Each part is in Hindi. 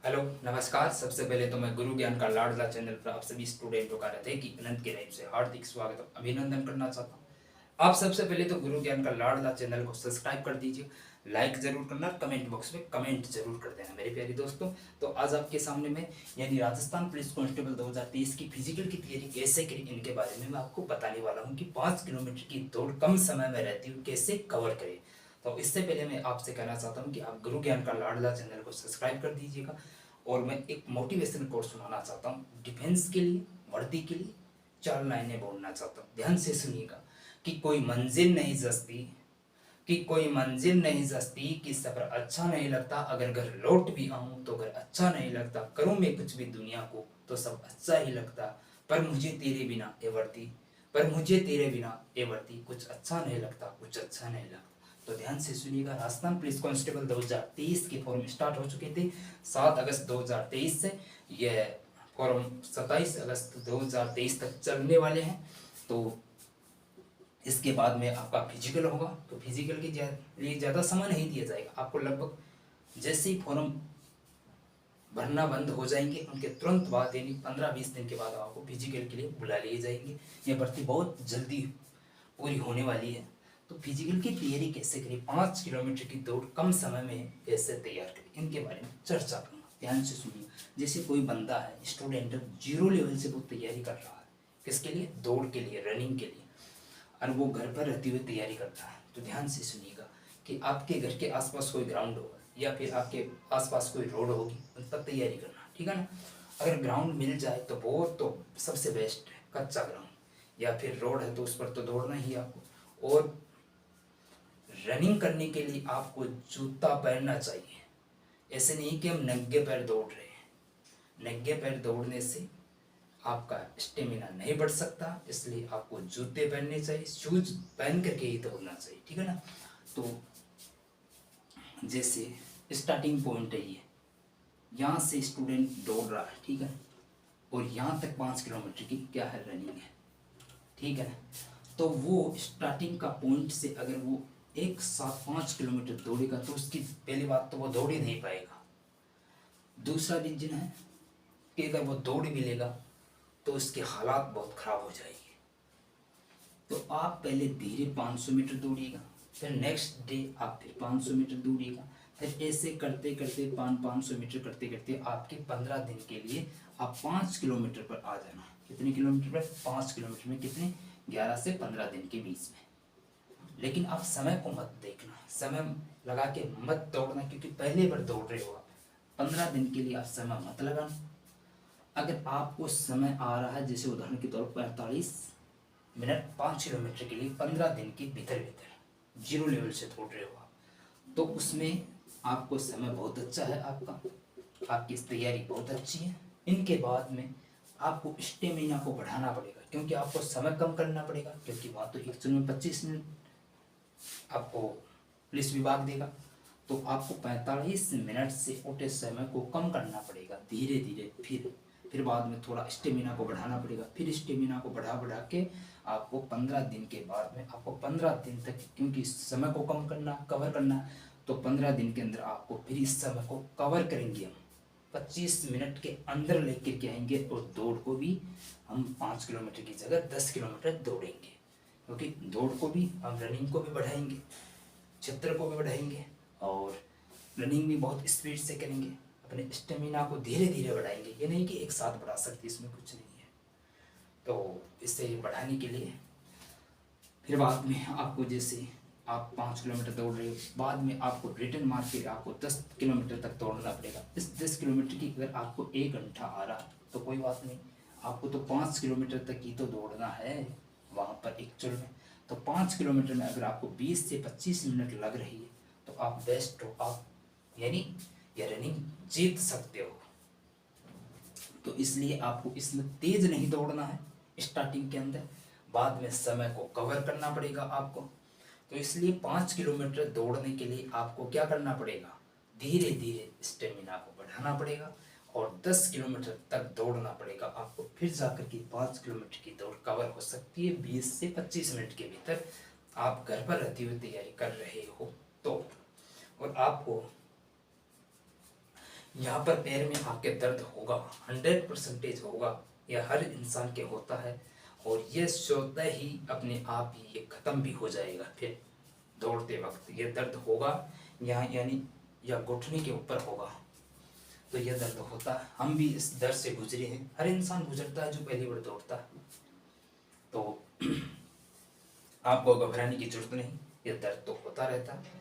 हेलो नमस्कार। सबसे पहले तो मैं गुरु ज्ञान का लाडला चैनल पर आप सभी स्टूडेंटों का हृदय की अनंत गहराई से हार्दिक स्वागत और अभिनंदन करना चाहता हूँ। आप सबसे पहले तो गुरु ज्ञान का लाडला चैनल को सब्सक्राइब कर दीजिए, लाइक जरूर करना, कमेंट बॉक्स में कमेंट जरूर कर देना मेरे प्यारे दोस्तों। तो आज आपके सामने मैं यानी राजस्थान पुलिस कांस्टेबल 2023 की फिजिकल की तैयारी कैसे करें इनके बारे में मैं आपको बताने वाला हूँ कि 5 किलोमीटर की दौड़ कम समय में रहती हुई कैसे कवर करें। तो इससे पहले मैं आपसे कहना चाहता हूँ कि आप गुरु ज्ञान का लाडला चैनल को सब्सक्राइब कर दीजिएगा। और मैं एक मोटिवेशन कोर्स सुनाना चाहता हूँ डिफेंस के लिए, वर्दी के लिए 4 लाइनें बोलना चाहता हूँ, ध्यान से सुनिएगा। कि कोई मंजिल नहीं जचती, कि कोई मंजिल नहीं जचती, कि सफर अच्छा नहीं लगता, अगर घर लौट भी आऊं तो घर अच्छा नहीं लगता, करूं मैं कुछ भी दुनिया को तो सब अच्छा ही लगता, पर मुझे तेरे बिना ए वर्दी, पर मुझे तेरे बिना ए वर्दी कुछ अच्छा नहीं लगता, कुछ अच्छा नहीं लगता। तो ध्यान से सुनिएगा। राजस्थान पुलिस कांस्टेबल 2023 के फॉर्म स्टार्ट हो चुके थे 7 अगस्त 2023 से। यह फॉर्म 27 अगस्त 2023 तक चलने वाले हैं। तो इसके बाद में आपका फिजिकल होगा। तो फिजिकल के लिए ज़्यादा समय नहीं दिया जाएगा आपको। लगभग जैसे ही फॉर्म भरना बंद हो जाएंगे उनके तुरंत बाद यानी 15-20 दिन के बाद आपको फिजिकल के लिए बुला लिए जाएंगे। यह भर्ती बहुत जल्दी पूरी होने वाली है। तो फिजिकल की तैयारी कैसे करें, 5 किलोमीटर की दौड़ कम समय में कैसे तैयार करें, इनके बारे में चर्चा करूँगा। ध्यान से सुनिए। जैसे कोई बंदा है, स्टूडेंट, जीरो लेवल से वो तैयारी कर रहा है, किसके लिए? दौड़ के लिए, रनिंग के लिए, और वो घर पर रहते हुए तैयारी करता है। तो ध्यान से सुनिएगा कि आपके घर के आसपास कोई ग्राउंड होगा या फिर आपके आसपास कोई रोड होगी, उस पर तैयारी करना, ठीक है ना। अगर ग्राउंड मिल जाए तो बहुत, तो सबसे बेस्ट है कच्चा ग्राउंड, या फिर रोड है तो उस पर तो दौड़ना ही आपको। और रनिंग करने के लिए आपको जूता पहनना चाहिए। ऐसे नहीं कि हम नंगे पैर दौड़ रहे हैं। नंगे पैर दौड़ने से आपका स्टेमिना नहीं बढ़ सकता, इसलिए आपको जूते पहनने चाहिए, शूज पहन करके ही दौड़ना चाहिए, ठीक है ना। तो जैसे स्टार्टिंग पॉइंट है ये, यहाँ से स्टूडेंट दौड़ रहा है, ठीक है, और यहाँ तक 5 किलोमीटर की क्या है, रनिंग है, ठीक है। तो वो स्टार्टिंग का पॉइंट से अगर वो एक साथ 5 किलोमीटर दौड़ेगा तो उसकी पहली बात तो वो दौड़ ही नहीं पाएगा। दूसरा रीजन है कि अगर वो दौड़ भी लेगा तो उसके हालात बहुत ख़राब हो जाएंगे। तो आप पहले धीरे 500 मीटर दौड़िएगा, फिर नेक्स्ट डे आप फिर 500 मीटर दौड़िएगा, फिर ऐसे करते करते 500 मीटर करते करते आपके 15 दिन के लिए आप 5 किलोमीटर पर आ जाना। कितने किलोमीटर पर? 5 किलोमीटर में कितने? 11 से 15 दिन के बीच में। लेकिन आप समय को मत देखना, समय लगा के मत दौड़ना, क्योंकि पहले बार दौड़ रहे हो आप। 15 दिन के लिए आप समय मत लगाना। अगर आपको समय आ रहा है, जैसे उदाहरण के तौर पर 45 मिनट 5 किलोमीटर के लिए 15 दिन के भीतर भीतर जीरो लेवल से दौड़ रहे हो आप, तो उसमें आपको समय बहुत अच्छा है, आपकी तैयारी बहुत अच्छी है। इनके बाद में आपको स्टेमिना को बढ़ाना पड़ेगा, क्योंकि आपको समय कम करना पड़ेगा, क्योंकि वहाँ तो एक्चुअल में 25 मिनट आपको पुलिस विभाग देगा। तो आपको 45 मिनट से उठे समय को कम करना पड़ेगा धीरे धीरे। फिर बाद में थोड़ा स्टेमिना को बढ़ाना पड़ेगा, फिर स्टेमिना को बढ़ा बढ़ा के आपको 15 दिन के बाद में, आपको 15 दिन तक, क्योंकि समय को कम करना, कवर करना, तो 15 दिन के अंदर आपको फिर इस समय को कवर करेंगे हम, 25 मिनट के अंदर लेकर के आएंगे। और दौड़ को भी हम 5 किलोमीटर की जगह 10 किलोमीटर दौड़ेंगे, क्योंकि दौड़ को भी हम, रनिंग को भी बढ़ाएंगे, क्षेत्र को भी बढ़ाएंगे, और रनिंग भी बहुत स्पीड से करेंगे, अपने स्टेमिना को धीरे धीरे बढ़ाएंगे। ये नहीं कि एक साथ बढ़ा सकते, इसमें कुछ नहीं है। तो इससे बढ़ाने के लिए फिर बाद में आपको, जैसे आप 5 किलोमीटर दौड़ रहे हो, बाद में आपको रिटर्न मार के आपको 10 किलोमीटर तक दौड़ना पड़ेगा। इस 10 किलोमीटर की अगर आपको 1 घंटा आ रहा है तो कोई बात नहीं, आपको तो 5 किलोमीटर तक ही तो दौड़ना है वहाँ पर एक्चुअल में। तो 5 किलोमीटर में अगर आपको 20 से 25 मिनट लग रही है तो आप बेस्ट हो, आप यानी ये रनिंग जीत सकते हो। तो इसलिए आपको इसमें तेज नहीं दौड़ना है स्टार्टिंग के अंदर, बाद में समय को कवर करना पड़ेगा आपको। तो इसलिए 5 किलोमीटर दौड़ने के लिए आपको क्या करना पड़ेगा, धीरे धीरे स्टेमिना को बढ़ाना पड़ेगा, और 10 किलोमीटर तक दौड़ना पड़ेगा आपको, फिर जाकर के 5 किलोमीटर की दौड़ कवर हो सकती है 20 से 25 मिनट के भीतर, आप घर पर रहते हुए तैयारी कर रहे हो तो। और आपको यहाँ पर पैर में आपके दर्द होगा, 100% होगा, यह हर इंसान के होता है, और ये स्वतः ही अपने आप ही ये खत्म भी हो जाएगा। फिर दौड़ते वक्त ये दर्द होगा यहाँ, यानी या घुटने के ऊपर होगा, तो यह दर्द होता है। हम भी इस दर्द से गुजरे हैं, हर इंसान गुजरता है जो पहली बार दौड़ता है। तो आपको घबराने की जरूरत नहीं, यह दर्द तो होता रहता है।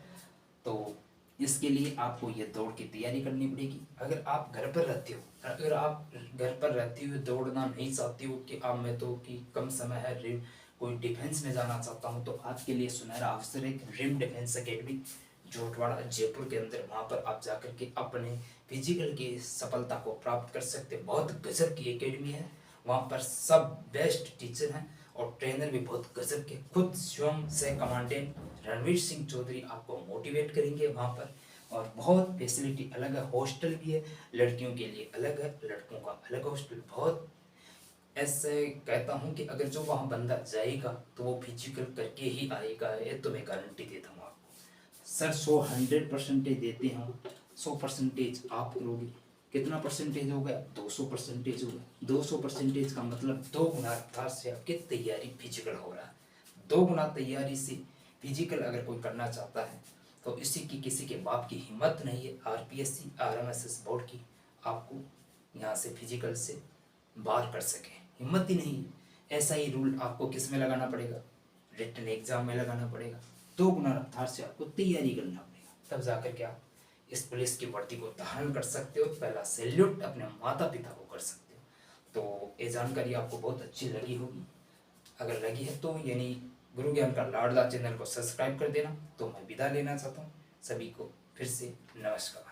तो इसके लिए आपको ये दौड़ की तैयारी करनी पड़ेगी। अगर आप घर पर रहते हो, अगर आप घर पर रहते हुए दौड़ना नहीं चाहते हो कि आप मैं तो कि कम समय है, कोई डिफेंस में जाना चाहता हूँ, तो आपके लिए सुनहरा अवसर है rim defence academy Jhotwara Jaipur के अंदर। वहाँ पर आप जाकर के अपने फिजिकल की सफलता को प्राप्त कर सकते हैं। बहुत गजब की एकेडमी है, वहाँ पर सब बेस्ट टीचर हैं और ट्रेनर भी बहुत गजब के, खुद स्वयं से कमांडेंट रणवीर सिंह चौधरी आपको मोटिवेट करेंगे वहाँ पर। और बहुत फैसिलिटी अलग है, हॉस्टल भी है, लड़कियों के लिए अलग है, लड़कों का अलग हॉस्टल। बहुत ऐसे कहता हूँ कि अगर जो वहाँ बंदा जाएगा तो वो फिजिकल करके ही आएगा, ये तो मैं गारंटी देता हूँ आपको। सर 100% देते हैं, 100% आप करोगे, कितना परसेंटेज हो गया? 200% हो गया। 200% का मतलब 2 गुना रफ्तार से आपकी तैयारी फिजिकल हो रहा है। 2 गुना तैयारी से फिजिकल अगर कोई करना चाहता है तो इसी की किसी के बाप की हिम्मत नहीं है आरपीएससी आरएमएसएस बोर्ड की आपको यहाँ से फिजिकल से बाहर कर सके, हिम्मत ही नहीं है। ऐसा ही रूल आपको किस में लगाना पड़ेगा? रिटन एग्जाम में लगाना पड़ेगा। 2 गुना रफ्तार से आपको तैयारी करना पड़ेगा, तब जाकर के आप इस पुलिस की वर्दी को धारण कर सकते हो। पहला सैल्यूट अपने माता पिता को कर सकते हो। तो ये जानकारी आपको बहुत अच्छी लगी होगी, अगर लगी है तो यानी गुरु ज्ञान का लाडला चैनल को सब्सक्राइब कर देना। तो मैं विदा लेना चाहता हूँ, सभी को फिर से नमस्कार।